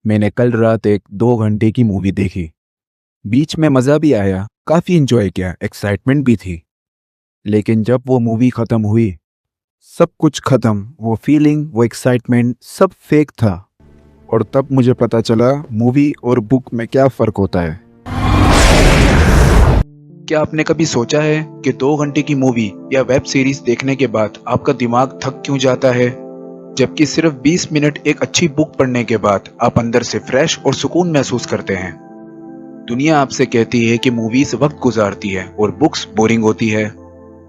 मैंने कल रात एक 2 घंटे की मूवी देखी। बीच में मज़ा भी आया, काफ़ी इंजॉय किया, एक्साइटमेंट भी थी। लेकिन जब वो मूवी ख़त्म हुई, सब कुछ ख़त्म। वो फीलिंग, वो एक्साइटमेंट, सब फेक था। और तब मुझे पता चला मूवी और बुक में क्या फ़र्क होता है। क्या आपने कभी सोचा है कि 2 घंटे की मूवी या वेब सीरीज देखने के बाद आपका दिमाग थक क्यों जाता है, जबकि सिर्फ 20 मिनट एक अच्छी बुक पढ़ने के बाद आप अंदर से फ्रेश और सुकून महसूस करते हैं। दुनिया आपसे कहती है कि मूवीज वक्त गुजारती है और बुक्स बोरिंग होती है,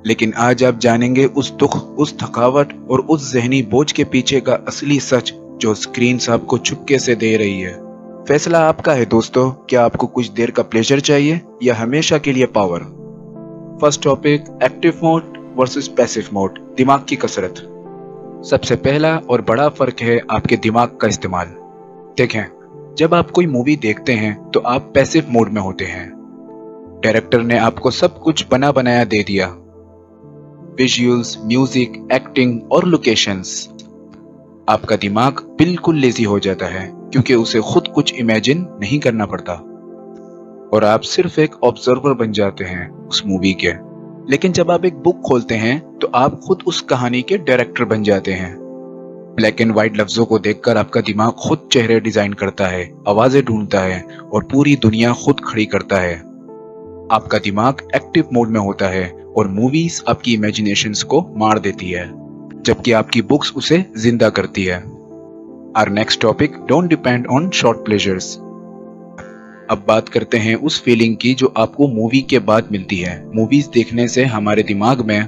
लेकिन आज आप जानेंगे उस दुख, उस थकावट और उस जहनी बोझ के पीछे का असली सच जो स्क्रीन आपको चुपके से दे रही है। फैसला आपका है दोस्तों, क्या आपको कुछ देर का प्लेजर चाहिए या हमेशा के लिए power. First topic, active mode versus passive mode, दिमाग की कसरत। सबसे पहला और बड़ा फर्क है आपके दिमाग का इस्तेमाल। देखें, जब आप कोई मूवी देखते हैं तो आप पैसिव मोड में होते हैं। डायरेक्टर ने आपको सब कुछ बना बनाया दे दिया, विजुअल्स, म्यूजिक, एक्टिंग और लोकेशंस। आपका दिमाग बिल्कुल लेजी हो जाता है क्योंकि उसे खुद कुछ इमेजिन नहीं करना पड़ता और आप सिर्फ एक ऑब्जर्वर बन जाते हैं उस मूवी के। लेकिन जब आप एक बुक खोलते हैं तो आप खुद उस कहानी के डायरेक्टर बन जाते हैं। ब्लैक एंड व्हाइट लफ्जों को देखकर आपका दिमाग खुद चेहरे डिजाइन करता है, आवाजें ढूंढता है और पूरी दुनिया खुद खड़ी करता है। आपका दिमाग एक्टिव मोड में होता है और मूवीज आपकी इमेजिनेशंस को मार देती है, जबकि आपकी बुक्स उसे जिंदा करती है। Our next topic, don't depend on short pleasures. अब बात करते हैं उस फीलिंग की जो आपको मूवी के बाद मिलती है। मूवीज देखने से हमारे दिमाग में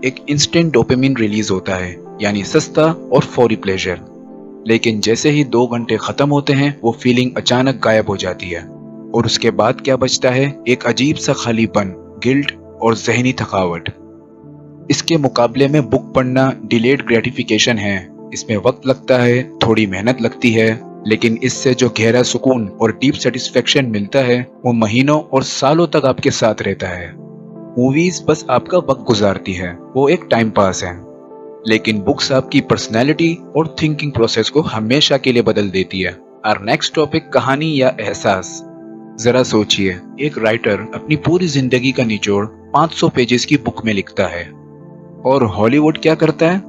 एक इंस्टेंट डोपामिन रिलीज होता है, यानी सस्ता और फौरी प्लेजर। लेकिन जैसे ही 2 घंटे खत्म होते हैं वो फीलिंग अचानक गायब हो जाती है और उसके बाद क्या बचता है, एक अजीब सा खालीपन, गिल्ट और जहनी थकावट। इसके मुकाबले में बुक पढ़ना डिलेड ग्रेटिफिकेशन है। इसमें वक्त लगता है, थोड़ी मेहनत लगती है, लेकिन इससे जो गहरा सुकून और डीप सेटिस्फेक्शन मिलता है वो महीनों और सालों तक आपके साथ रहता है। मूवीज बस आपका वक्त गुजारती है, वो एक टाइम पास है, लेकिन बुक्स आपकी पर्सनैलिटी और थिंकिंग प्रोसेस को हमेशा के लिए बदल देती है। आवर नेक्स्ट टॉपिक, कहानी या एहसास। जरा सोचिए, एक राइटर अपनी पूरी जिंदगी का निचोड़ 500 पेजेस की बुक में लिखता है और हॉलीवुड क्या करता है,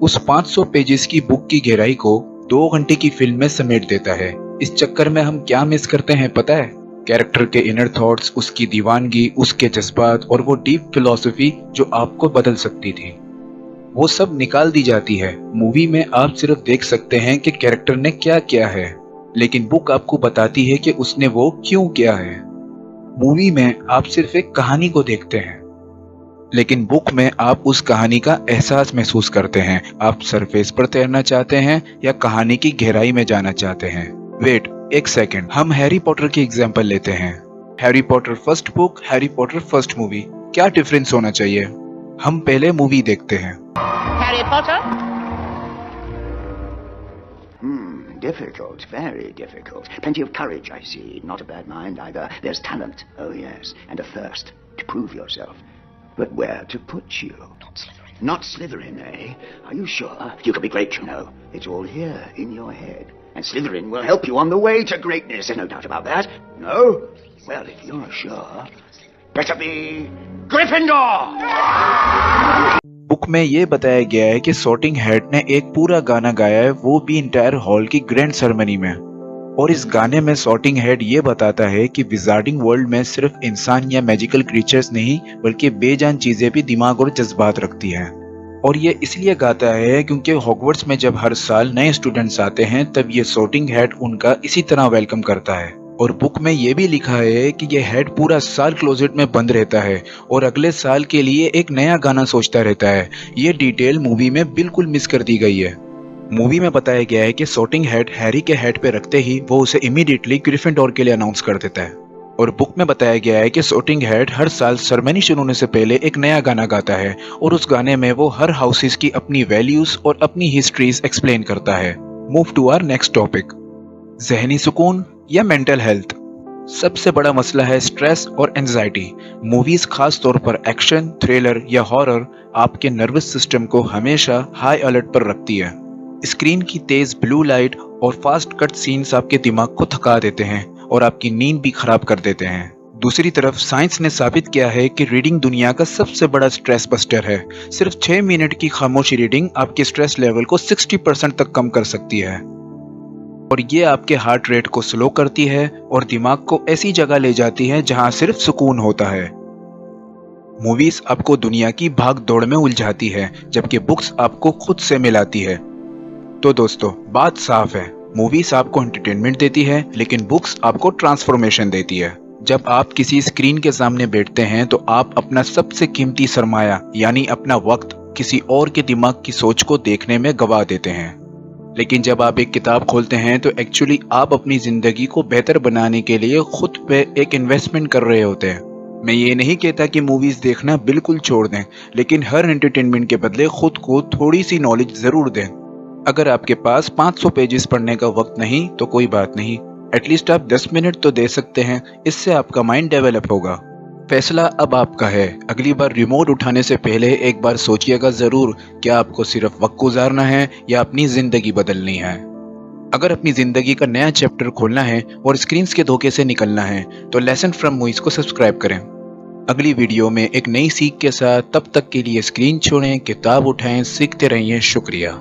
उस 500 पेजेस की बुक की गहराई को 2 घंटे की फिल्म में समेट देता है। इस चक्कर में हम क्या मिस करते हैं पता है? कैरेक्टर के इनर थॉट्स, उसकी दीवानगी, उसके जज्बात और वो डीप फिलॉसफी जो आपको बदल सकती थी, वो सब निकाल दी जाती है। मूवी में आप सिर्फ देख सकते हैं कि कैरेक्टर ने क्या किया है, लेकिन बुक आपको बताती है कि उसने वो क्यों किया है। मूवी में आप सिर्फ एक कहानी को देखते हैं, लेकिन बुक में आप उस कहानी का एहसास महसूस करते हैं। आप सरफेस पर तैरना चाहते हैं या कहानी की गहराई में जाना चाहते हैं। वेट एक सेकंड, हम हैरी पॉटर की एग्जांपल लेते हैं। Harry Potter first book, Harry Potter first movie, क्या डिफरेंस होना चाहिए? हम पहले मूवी देखते हैं। Harry Potter? Difficult, very difficult. Plenty of courage, I see. Not a bad mind either. There's talent, oh yes, and a thirst to prove yourself. But where to put you? Not Slytherin. Not Slytherin, eh? Are you sure? You could be great, you know. It's all here, in your head. And Slytherin will help you on the way to greatness, there's no doubt about that. No? Well, if you're sure, better be Gryffindor! Book में ये बताया गया है कि sorting hat ने एक पूरा गाना गाया है, वो भी इंटायर हॉल की ग्रैंड सेरेमनी में। और इस गाने में सॉर्टिंग हैट ये बताता है कि विजार्डिंग वर्ल्ड में सिर्फ इंसान या मैजिकल क्रीचर्स नहीं, बल्कि बेजान चीजें भी दिमाग और जज्बात रखती हैं। और ये इसलिए गाता है क्योंकि हॉगवर्ट्स में जब हर साल नए स्टूडेंट्स आते हैं तब ये सॉर्टिंग हैट उनका इसी तरह वेलकम करता है। और बुक में ये भी लिखा है कि ये हैट पूरा साल क्लोजेट में बंद रहता है और अगले साल के लिए एक नया गाना सोचता रहता है। ये डिटेल मूवी में बिल्कुल मिस कर दी गई है। मूवी में बताया गया है कि सॉर्टिंग हैट हैरी के हेड पे रखते ही वो उसे इमीडिएटली ग्रिफिंडोर के लिए अनाउंस कर देता है। और बुक में बताया गया है कि सॉर्टिंग हैट हर साल सेरेमनी शुरू होने से पहले एक नया गाना गाता है और उस गाने में वो हर हाउसेस की अपनी वैल्यूज और अपनी हिस्ट्रीज एक्सप्लेन करता है। Move to our next topic, जहनी सुकून या मेंटल हेल्थ। सबसे बड़ा मसला है स्ट्रेस और एंजाइटी। मूवीज खास तौर पर एक्शन, थ्रिलर या हॉरर आपके नर्वस सिस्टम को हमेशा हाई अलर्ट पर रखती है। स्क्रीन की तेज ब्लू लाइट और फास्ट कट सीन्स आपके दिमाग को थका देते हैं और आपकी नींद भी खराब कर देते हैं। दूसरी तरफ साइंस ने साबित किया है कि रीडिंग दुनिया का सबसे बड़ा स्ट्रेस बस्टर है। सिर्फ 6 मिनट की खामोशी रीडिंग आपके स्ट्रेस लेवल को 60% तक कम कर सकती है और ये आपके हार्ट रेट को स्लो करती है और दिमाग को ऐसी जगह ले जाती है जहां सिर्फ सुकून होता है। मूवीज आपको दुनिया की भाग दौड़ में उलझाती है, जबकि बुक्स आपको खुद से मिलाती है। तो दोस्तों, बात साफ है, मूवीज आपको एंटरटेनमेंट देती है, लेकिन बुक्स आपको ट्रांसफॉर्मेशन देती है। जब आप किसी स्क्रीन के सामने बैठते हैं तो आप अपना सबसे कीमती सरमाया यानी अपना वक्त किसी और के दिमाग की सोच को देखने में गवा देते हैं। लेकिन जब आप एक किताब खोलते हैं तो एक्चुअली आप अपनी जिंदगी को बेहतर बनाने के लिए खुद पे एक इन्वेस्टमेंट कर रहे होते हैं। मैं ये नहीं कहता कि मूवीज देखना बिल्कुल छोड़ दें, लेकिन हर एंटरटेनमेंट के बदले खुद को थोड़ी सी नॉलेज जरूर दें। अगर आपके पास 500 पेजेस पढ़ने का वक्त नहीं तो कोई बात नहीं, एटलीस्ट आप 10 मिनट तो दे सकते हैं। इससे आपका माइंड डेवलप होगा। फैसला अब आपका है। अगली बार रिमोट उठाने से पहले एक बार सोचिएगा जरूर, क्या आपको सिर्फ वक्त गुजारना है या अपनी जिंदगी बदलनी है। अगर अपनी जिंदगी का नया चैप्टर खोलना है और स्क्रीन्स के धोखे से निकलना है तो लेसन फ्रॉम मूवीज को सब्सक्राइब करें। अगली वीडियो में एक नई सीख के साथ, तब तक के लिए स्क्रीन छोड़ें, किताब उठाएं, सीखते रहिए। शुक्रिया।